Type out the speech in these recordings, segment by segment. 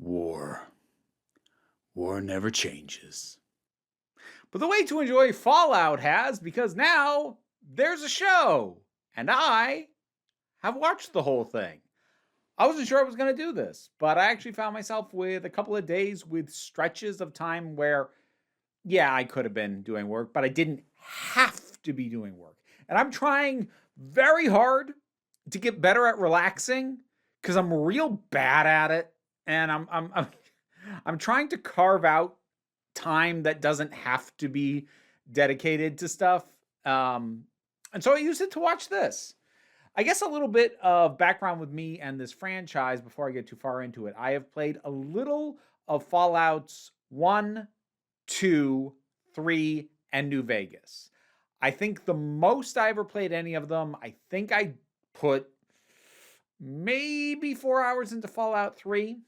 War. War never changes. But the way to enjoy Fallout has, because now there's a show, and I have watched the whole thing. I wasn't sure I was going to do this, but I actually found myself with a couple of days with stretches of time where, yeah, I could have been doing work, but I didn't have to be doing work. And I'm trying very hard to get better at relaxing because I'm real bad at it, and I'm trying to carve out time that doesn't have to be dedicated to stuff. And so I used it to watch this. I guess a little bit of background with me and this franchise before I get too far into it. I have played a little of Fallouts 1, 2, 3, and New Vegas. I think the most I ever played any of them, I think I put maybe 4 hours into Fallout 3.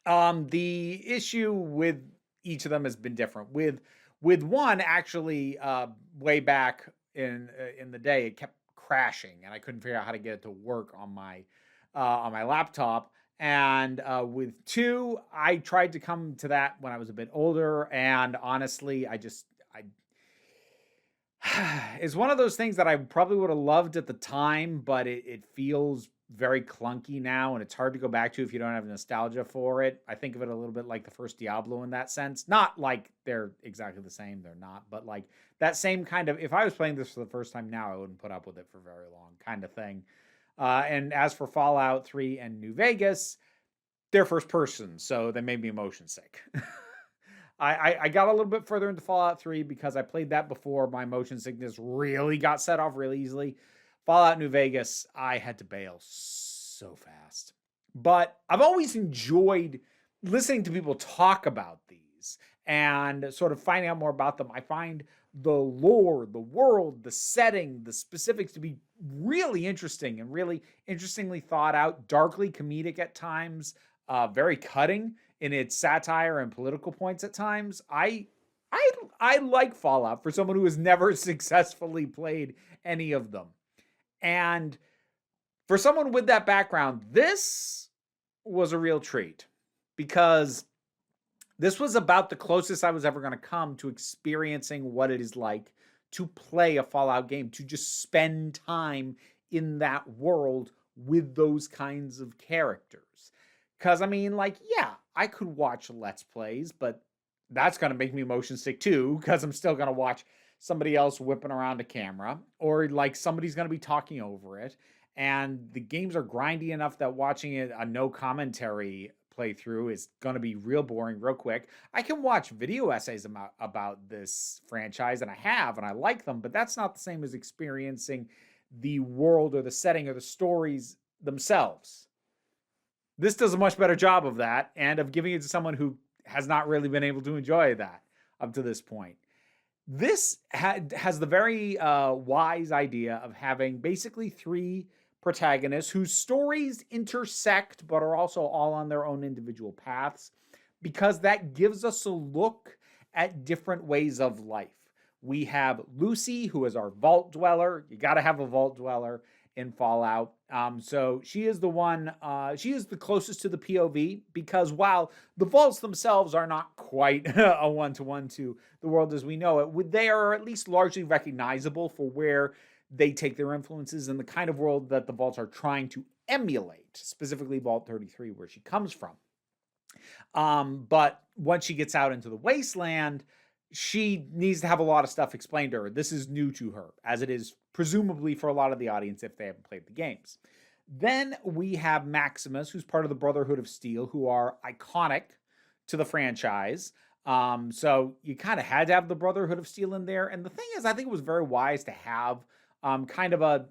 The issue with each of them has been different. With one, actually, way back in the day, it kept crashing, and I couldn't figure out how to get it to work on my laptop. And with two, I tried to come to that when I was a bit older, and honestly, I it's one of those things that I probably would have loved at the time, but it feels very clunky now, and it's hard to go back to if you don't have nostalgia for it. I think of it a little bit like the first Diablo in that sense. Not like they're exactly the same, they're not, but like that same kind of, if I was playing this for the first time now, I wouldn't put up with it for very long kind of thing. And as for Fallout 3 and New Vegas, they're first person, so they made me motion sick. I got a little bit further into Fallout 3 because I played that before my motion sickness really got set off really easily. Fallout New Vegas, I had to bail so fast. But I've always enjoyed listening to people talk about these and sort of finding out more about them. I find the lore, the world, the setting, the specifics to be really interesting and really interestingly thought out, darkly comedic at times, very cutting in its satire and political points at times. I like Fallout for someone who has never successfully played any of them. And for someone with that background, this was a real treat because this was about the closest I was ever going to come to experiencing what it is like to play a Fallout game, to just spend time in that world with those kinds of characters. Because, I mean, like, yeah, I could watch Let's Plays, but that's going to make me motion sick too, because I'm still going to watch somebody else whipping around a camera, or like somebody's going to be talking over it. And the games are grindy enough that watching it a no commentary playthrough is going to be real boring real quick. I can watch video essays about this franchise, and I have, and I like them, but that's not the same as experiencing the world or the setting or the stories themselves. This does a much better job of that and of giving it to someone who has not really been able to enjoy that up to this point. This has the very wise idea of having basically three protagonists whose stories intersect but are also all on their own individual paths, because that gives us a look at different ways of life. We have Lucy, who is our vault dweller. You got to have a vault dweller in Fallout. So she is the one, she is the closest to the POV, because while the vaults themselves are not quite a one-to-one to the world as we know it, they are at least largely recognizable for where they take their influences and the kind of world that the vaults are trying to emulate, specifically Vault 33, where she comes from. But once she gets out into the wasteland, she needs to have a lot of stuff explained to her. This is new to her, as it is presumably for a lot of the audience if they haven't played the games. Then we have Maximus, who's part of the Brotherhood of Steel, who are iconic to the franchise. So you kind of had to have the Brotherhood of Steel in there. And the thing is, I think it was very wise to have kind of a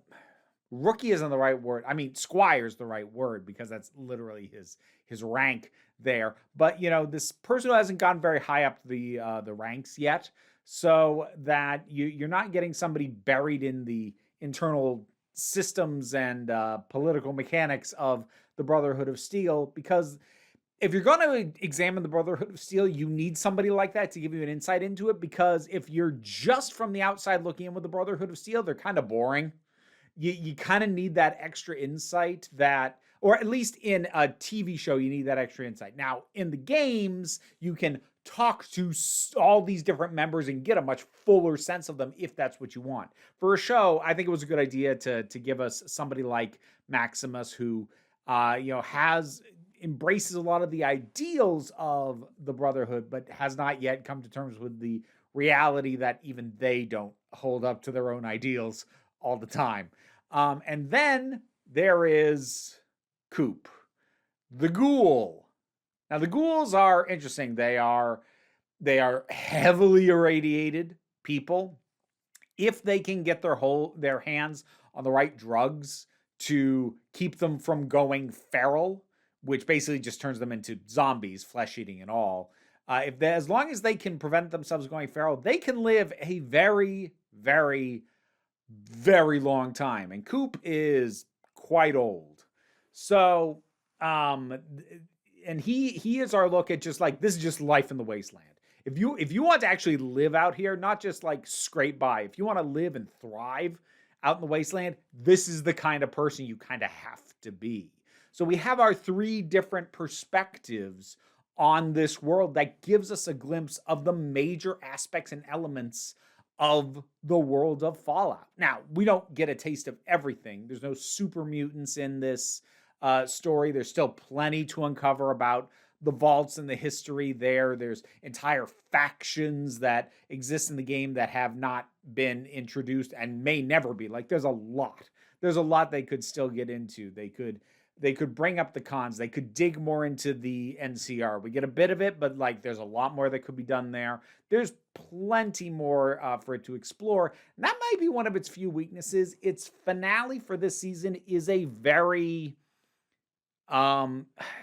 rookie isn't the right word. I mean, squire's the right word because that's literally his rank there. But you know, this person who hasn't gotten very high up the ranks yet, so that you're not getting somebody buried in the internal systems and political mechanics of the Brotherhood of Steel. Because if you're going to examine the Brotherhood of Steel, you need somebody like that to give you an insight into it. Because if you're just from the outside looking in with the Brotherhood of Steel, they're kind of boring. You kind of need that extra insight that or at least in a TV show, you need that extra insight. Now, in the games, you can talk to all these different members and get a much fuller sense of them if that's what you want. For a show, I think it was a good idea to give us somebody like Maximus who has embraces a lot of the ideals of the Brotherhood, but has not yet come to terms with the reality that even they don't hold up to their own ideals all the time. And then there is Coop, the ghoul. Now the ghouls are interesting. They are heavily irradiated people. If they can get their hands on the right drugs to keep them from going feral, which basically just turns them into zombies, flesh eating and all. As long as they can prevent themselves going feral, they can live a very, very, very long time. And Coop is quite old. So, and he is our look at just like, this is just life in the wasteland. If you want to actually live out here, not just like scrape by, if you want to live and thrive out in the wasteland, this is the kind of person you kind of have to be. So we have our three different perspectives on this world that gives us a glimpse of the major aspects and elements of the world of Fallout. Now, we don't get a taste of everything. There's no super mutants in this story. There's still plenty to uncover about the vaults and the history there. There's entire factions that exist in the game that have not been introduced and may never be. Like, there's a lot. There's a lot they could still get into. They could bring up the cons. They could dig more into the NCR. We get a bit of it, but like there's a lot more that could be done there. There's plenty more for it to explore. And that might be one of its few weaknesses. Its finale for this season is a very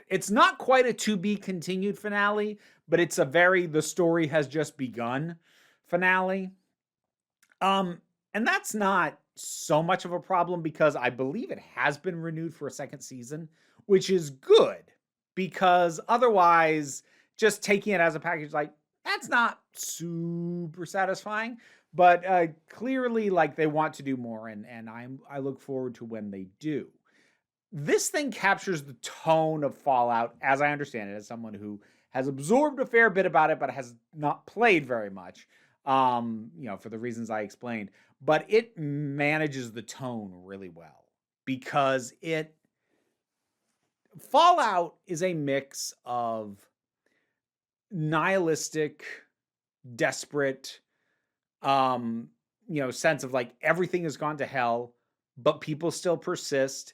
it's not quite a to be continued finale, but it's a very the story has just begun finale. And that's not so much of a problem because I believe it has been renewed for a second season, which is good because otherwise just taking it as a package, like that's not super satisfying, but clearly like they want to do more. And I look forward to when they do. This thing captures the tone of Fallout as I understand it, as someone who has absorbed a fair bit about it, but has not played very much, for the reasons I explained. But it manages the tone really well because Fallout is a mix of nihilistic, desperate, sense of like everything has gone to hell, but people still persist.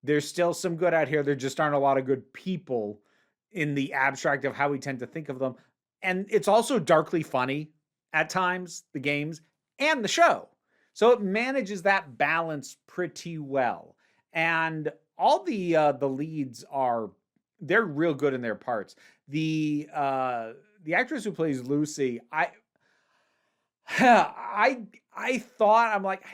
There's still some good out here. There just aren't a lot of good people in the abstract of how we tend to think of them. And it's also darkly funny at times, the games and the show. So it manages that balance pretty well. And all the leads they're real good in their parts. The actress who plays Lucy, I thought, I'm like,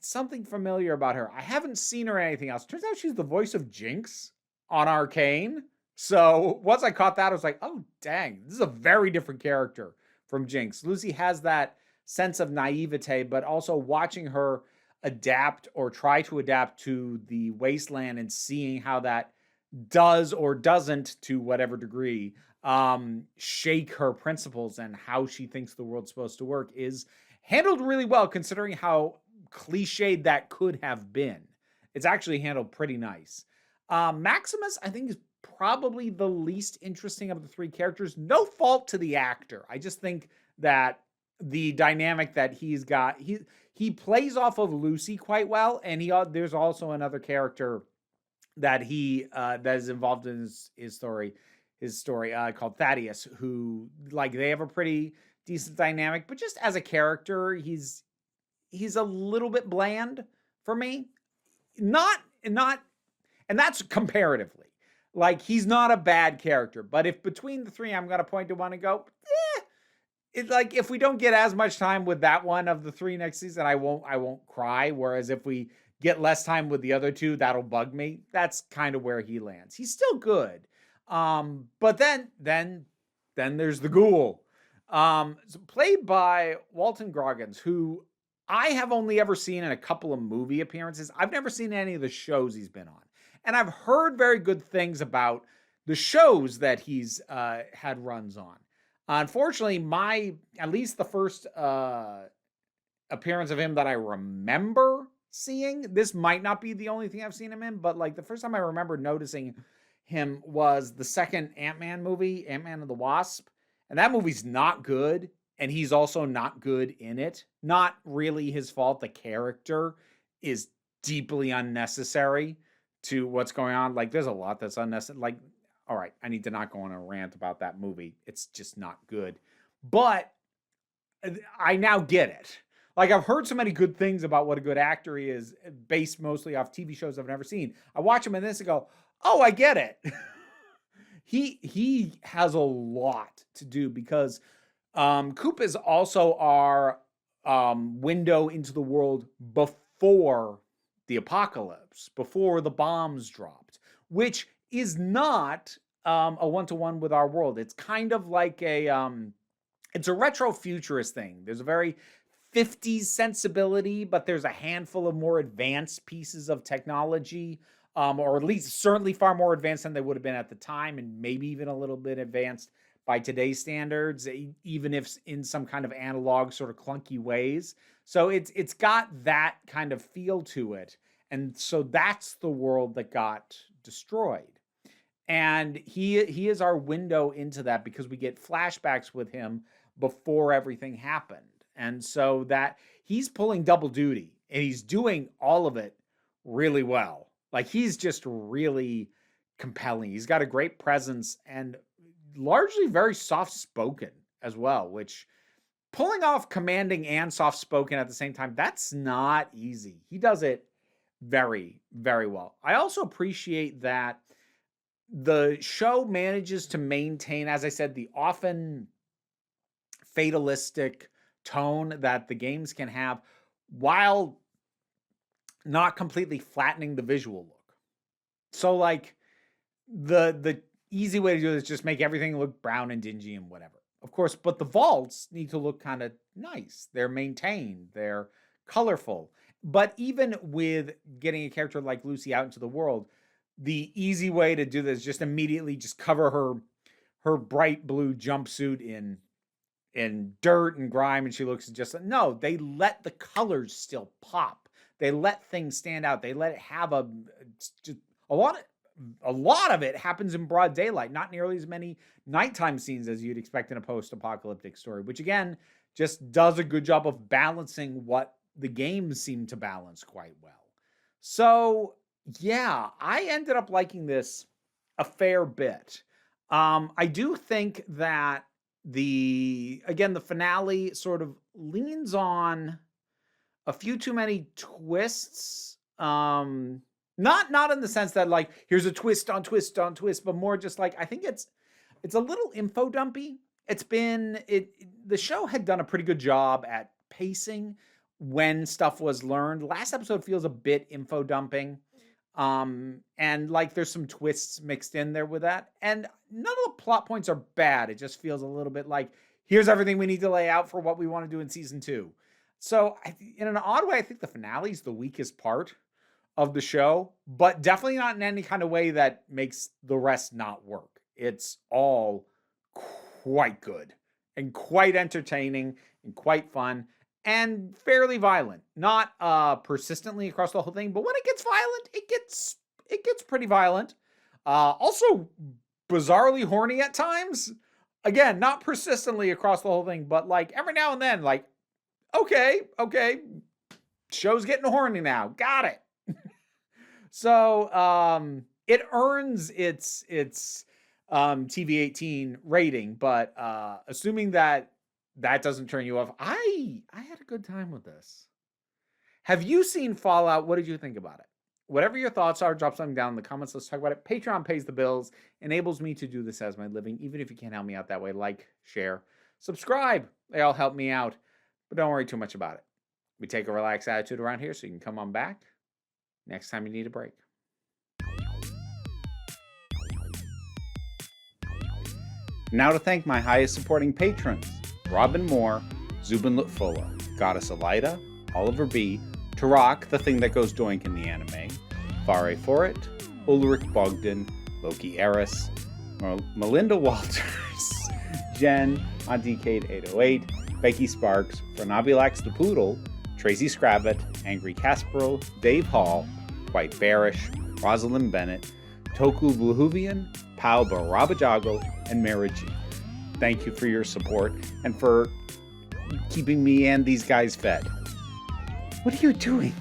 something familiar about her. I haven't seen her in anything else. Turns out she's the voice of Jinx on Arcane. So once I caught that, I was like, oh, dang, this is a very different character from Jinx. Lucy has that sense of naivete, but also watching her adapt or try to adapt to the wasteland and seeing how that does or doesn't, to whatever degree, shake her principles and how she thinks the world's supposed to work is handled really well, considering how cliched that could have been. It's actually handled pretty nice. Maximus, I think, is probably the least interesting of the three characters. No fault to the actor. I just think that the dynamic that he's got, he plays off of Lucy quite well, and there's also another character that that is involved in his story called Thaddeus, who like they have a pretty decent dynamic, but just as a character, he's a little bit bland for me. Not, and that's comparatively. Like, he's not a bad character, but if between the three I'm gonna point to one and go, it's like if we don't get as much time with that one of the three next season, I won't cry. Whereas if we get less time with the other two, that'll bug me. That's kind of where he lands. He's still good. But then there's the ghoul. Played by Walton Goggins, who I have only ever seen in a couple of movie appearances. I've never seen any of the shows he's been on. And I've heard very good things about the shows that he's had runs on. Unfortunately, at least the first appearance of him that I remember seeing, this might not be the only thing I've seen him in, but like the first time I remember noticing him was the second Ant-Man movie, Ant-Man and the Wasp. And that movie's not good. And he's also not good in it. Not really his fault. The character is deeply unnecessary to what's going on. Like, there's a lot that's unnecessary. Like, all right, I need to not go on a rant about that movie. It's just not good. But I now get it. Like, I've heard so many good things about what a good actor he is, based mostly off TV shows I've never seen. I watch him in this and go, oh, I get it. He has a lot to do because Coop is also our window into the world before the apocalypse, before the bombs dropped, which is not a one-to-one with our world. It's kind of like it's a retro-futurist thing. There's a very 50s sensibility, but there's a handful of more advanced pieces of technology, or at least certainly far more advanced than they would have been at the time, and maybe even a little bit advanced by today's standards, even if in some kind of analog sort of clunky ways. So it's got that kind of feel to it. And so that's the world that got destroyed. And he is our window into that because we get flashbacks with him before everything happened. And so that he's pulling double duty and he's doing all of it really well. Like, he's just really compelling. He's got a great presence and largely very soft-spoken as well, which pulling off commanding and soft-spoken at the same time, that's not easy. He does it very, very well. I also appreciate that the show manages to maintain, as I said, the often fatalistic tone that the games can have while not completely flattening the visual look. So like the easy way to do this is just make everything look brown and dingy and whatever. Of course, but the vaults need to look kind of nice. They're maintained. They're colorful. But even with getting a character like Lucy out into the world, the easy way to do this is just immediately just cover her bright blue jumpsuit in dirt and grime, and she looks just... No, they let the colors still pop. They let things stand out. They let it have a lot of it happens in broad daylight, not nearly as many nighttime scenes as you'd expect in a post-apocalyptic story, which again just does a good job of balancing what the games seem to balance quite well. So yeah, I ended up liking this a fair bit. I do think that the finale sort of leans on a few too many twists. Not in the sense that like here's a twist on twist on twist, but more just like I think it's a little info dumpy. The show had done a pretty good job at pacing when stuff was learned. Last episode feels a bit info dumping. And like there's some twists mixed in there with that. And none of the plot points are bad. It just feels a little bit like here's everything we need to lay out for what we want to do in season 2. So in an odd way, I think the finale is the weakest part of the show, but definitely not in any kind of way that makes the rest not work. It's all quite good and quite entertaining and quite fun and fairly violent. Not persistently across the whole thing, but when it gets violent, it gets pretty violent. Also bizarrely horny at times. Again, not persistently across the whole thing, but like every now and then, like, okay, show's getting horny now. Got it. So it earns its TV-18 rating, but assuming that doesn't turn you off, I had a good time with this. Have you seen Fallout? What did you think about it? Whatever your thoughts are, drop something down in the comments. Let's talk about it. Patreon pays the bills, enables me to do this as my living, even if you can't help me out that way. Like, share, subscribe. They all help me out, but don't worry too much about it. We take a relaxed attitude around here, so you can come on back next time you need a break. Now to thank my highest supporting patrons: Robin Moore, Zubin Lutfula, Goddess Elida, Oliver B., Tarak, the thing that goes doink in the anime, Fare For It, Ulrich Bogdan, Loki Eris, Melinda Walters, Jen on Decade808, Becky Sparks, Fernabilax the Poodle, Tracy Scrabbit, Angry Casperl, Dave Hall, White Bearish, Rosalind Bennett, Toku Bluhuvian, Pau Barabajago, and Mara G. Thank you for your support and for keeping me and these guys fed. What are you doing?